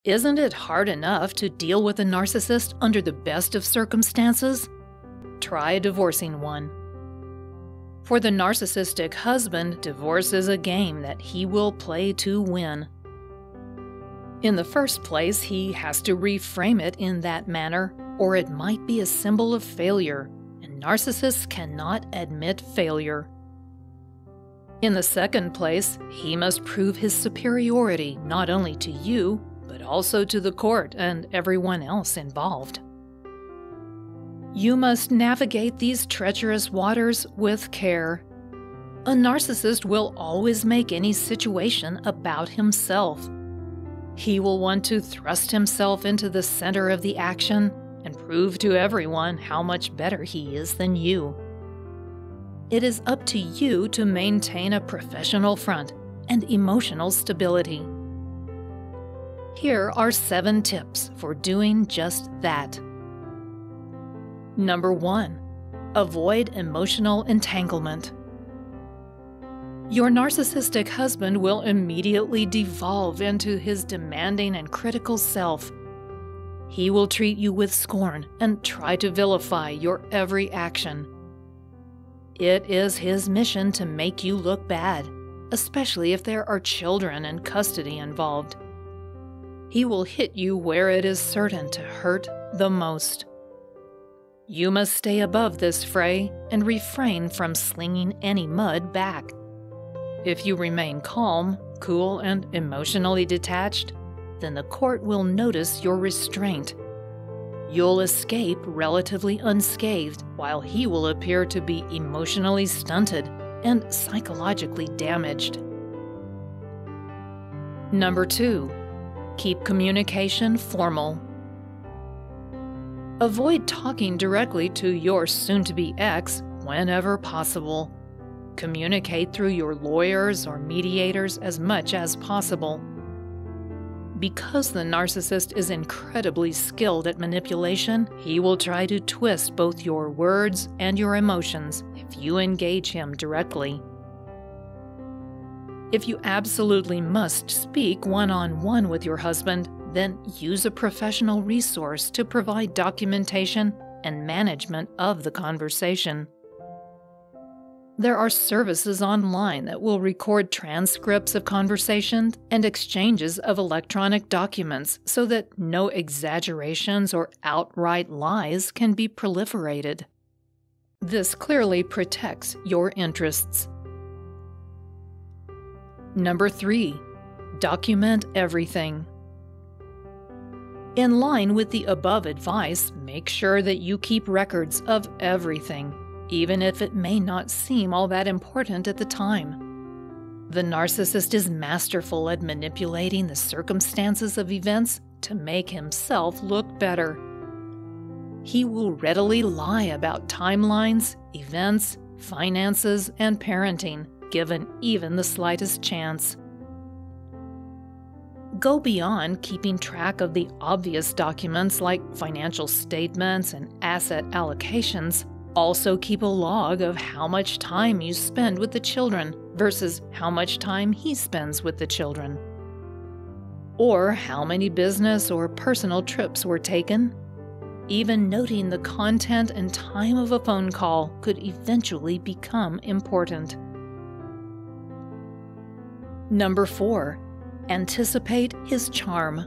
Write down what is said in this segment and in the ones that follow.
Isn't it hard enough to deal with a narcissist under the best of circumstances? Try divorcing one. For the narcissistic husband, divorce is a game that he will play to win. In the first place, he has to reframe it in that manner, or it might be a symbol of failure, and narcissists cannot admit failure. In the second place, he must prove his superiority not only to you, but also to the court and everyone else involved. You must navigate these treacherous waters with care. A narcissist will always make any situation about himself. He will want to thrust himself into the center of the action and prove to everyone how much better he is than you. It is up to you to maintain a professional front and emotional stability. Here are 7 tips for doing just that. Number 1. Avoid emotional entanglement. Your narcissistic husband will immediately devolve into his demanding and critical self. He will treat you with scorn and try to vilify your every action. It is his mission to make you look bad, especially if there are children and custody involved. He will hit you where it is certain to hurt the most. You must stay above this fray and refrain from slinging any mud back. If you remain calm, cool, and emotionally detached, then the court will notice your restraint. You'll escape relatively unscathed, while he will appear to be emotionally stunted and psychologically damaged. Number 2. Keep communication formal. Avoid talking directly to your soon-to-be ex whenever possible. Communicate through your lawyers or mediators as much as possible. Because the narcissist is incredibly skilled at manipulation, he will try to twist both your words and your emotions if you engage him directly. If you absolutely must speak one-on-one with your husband, then use a professional resource to provide documentation and management of the conversation. There are services online that will record transcripts of conversations and exchanges of electronic documents so that no exaggerations or outright lies can be proliferated. This clearly protects your interests. Number 3. Document everything. In line with the above advice, make sure that you keep records of everything, even if it may not seem all that important at the time. The narcissist is masterful at manipulating the circumstances of events to make himself look better. He will readily lie about timelines, events, finances, and parenting, given even the slightest chance. Go beyond keeping track of the obvious documents like financial statements and asset allocations. Also keep a log of how much time you spend with the children versus how much time he spends with the children. Or how many business or personal trips were taken. Even noting the content and time of a phone call could eventually become important. Number 4. Anticipate his charm.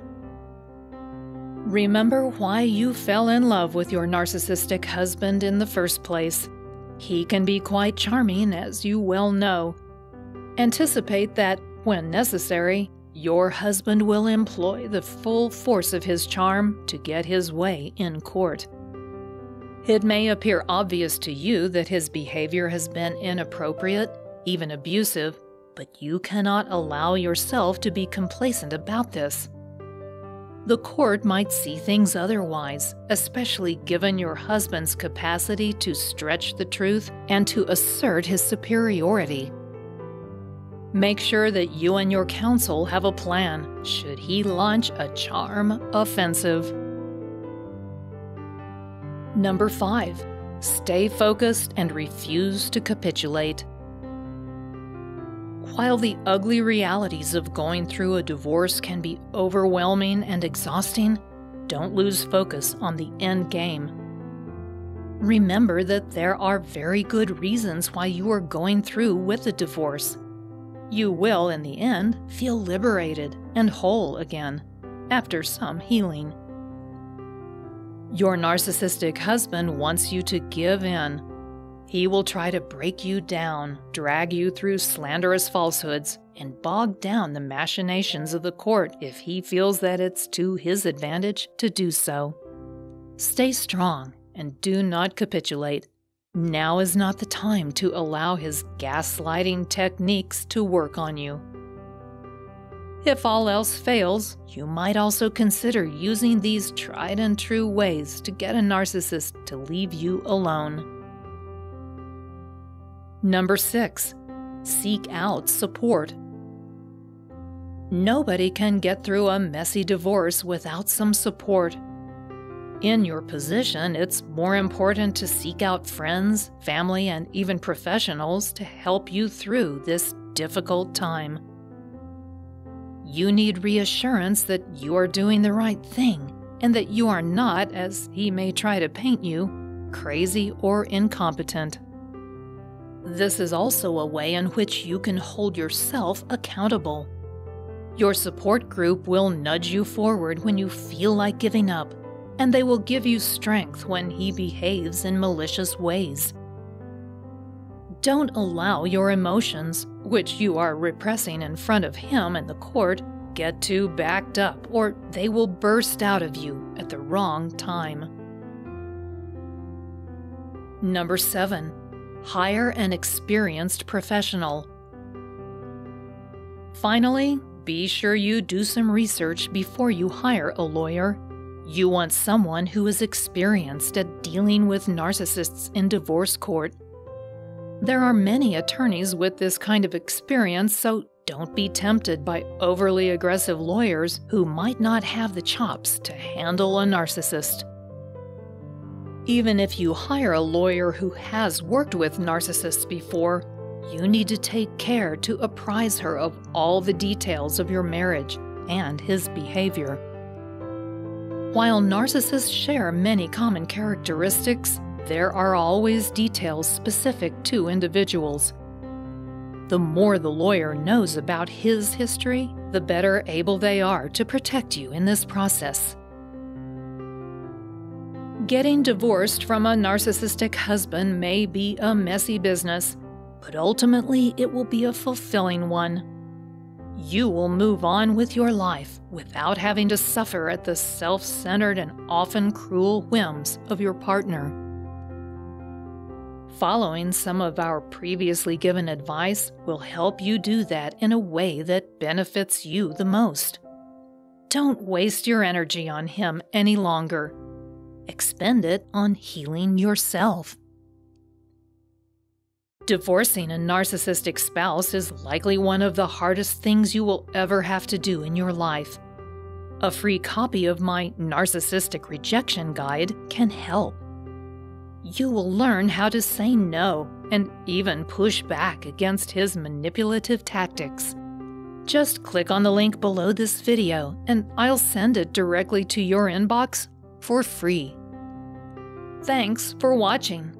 Remember why you fell in love with your narcissistic husband in the first place. He can be quite charming, as you well know. Anticipate that, when necessary, your husband will employ the full force of his charm to get his way in court. It may appear obvious to you that his behavior has been inappropriate, even abusive, but you cannot allow yourself to be complacent about this. The court might see things otherwise, especially given your husband's capacity to stretch the truth and to assert his superiority. Make sure that you and your counsel have a plan should he launch a charm offensive. Number 5. Stay focused and refuse to capitulate. While the ugly realities of going through a divorce can be overwhelming and exhausting, don't lose focus on the end game. Remember that there are very good reasons why you are going through with a divorce. You will, in the end, feel liberated and whole again, after some healing. Your narcissistic husband wants you to give in. He will try to break you down, drag you through slanderous falsehoods, and bog down the machinations of the court if he feels that it's to his advantage to do so. Stay strong and do not capitulate. Now is not the time to allow his gaslighting techniques to work on you. If all else fails, you might also consider using these tried and true ways to get a narcissist to leave you alone. Number 6. Seek out support. Nobody can get through a messy divorce without some support. In your position, it's more important to seek out friends, family, and even professionals to help you through this difficult time. You need reassurance that you are doing the right thing and that you are not, as he may try to paint you, crazy or incompetent. This is also a way in which you can hold yourself accountable. Your support group will nudge you forward when you feel like giving up, and they will give you strength when he behaves in malicious ways. Don't allow your emotions, which you are repressing in front of him and the court, get too backed up, or they will burst out of you at the wrong time. Number 7. Hire an experienced professional. Finally, be sure you do some research before you hire a lawyer. You want someone who is experienced at dealing with narcissists in divorce court. There are many attorneys with this kind of experience, so don't be tempted by overly aggressive lawyers who might not have the chops to handle a narcissist. Even if you hire a lawyer who has worked with narcissists before, you need to take care to apprise her of all the details of your marriage and his behavior. While narcissists share many common characteristics, there are always details specific to individuals. The more the lawyer knows about his history, the better able they are to protect you in this process. Getting divorced from a narcissistic husband may be a messy business, but ultimately it will be a fulfilling one. You will move on with your life without having to suffer at the self-centered and often cruel whims of your partner. Following some of our previously given advice will help you do that in a way that benefits you the most. Don't waste your energy on him any longer. Expend it on healing yourself. Divorcing a narcissistic spouse is likely one of the hardest things you will ever have to do in your life. A free copy of my Narcissistic Rejection Guide can help. You will learn how to say no and even push back against his manipulative tactics. Just click on the link below this video and I'll send it directly to your inbox for free. Thanks for watching.